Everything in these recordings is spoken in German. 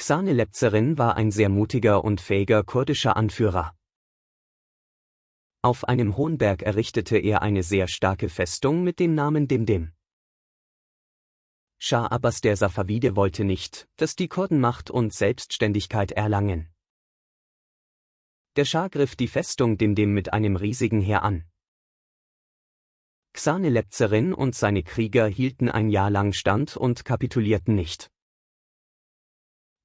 Xane-Lepzerin war ein sehr mutiger und fähiger kurdischer Anführer. Auf einem hohen Berg errichtete er eine sehr starke Festung mit dem Namen Dimdim. Schah Abbas der Safawide wollte nicht, dass die Kurden Macht und Selbstständigkeit erlangen. Der Schah griff die Festung Dimdim mit einem riesigen Heer an. Xane-Lepzerin und seine Krieger hielten ein Jahr lang stand und kapitulierten nicht.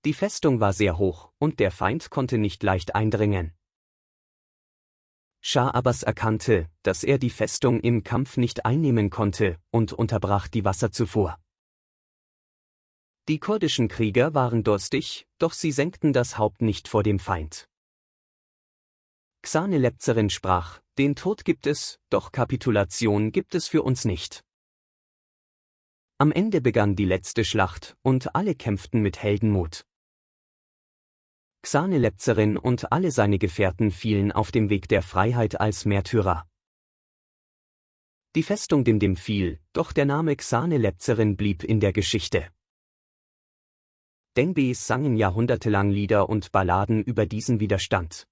Die Festung war sehr hoch, und der Feind konnte nicht leicht eindringen. Schah Abbas erkannte, dass er die Festung im Kampf nicht einnehmen konnte, und unterbrach die Wasserzufuhr. Die kurdischen Krieger waren durstig, doch sie senkten das Haupt nicht vor dem Feind. Xane-Lepzerin sprach: Den Tod gibt es, doch Kapitulation gibt es für uns nicht. Am Ende begann die letzte Schlacht, und alle kämpften mit Heldenmut. Xane-Lepzerin und alle seine Gefährten fielen auf dem Weg der Freiheit als Märtyrer. Die Festung Dimdim fiel, doch der Name Xane-Lepzerin blieb in der Geschichte. Dengbes sangen jahrhundertelang Lieder und Balladen über diesen Widerstand.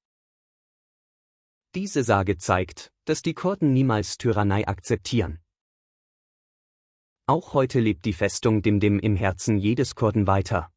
Diese Sage zeigt, dass die Kurden niemals Tyrannei akzeptieren. Auch heute lebt die Festung Dimdim im Herzen jedes Kurden weiter.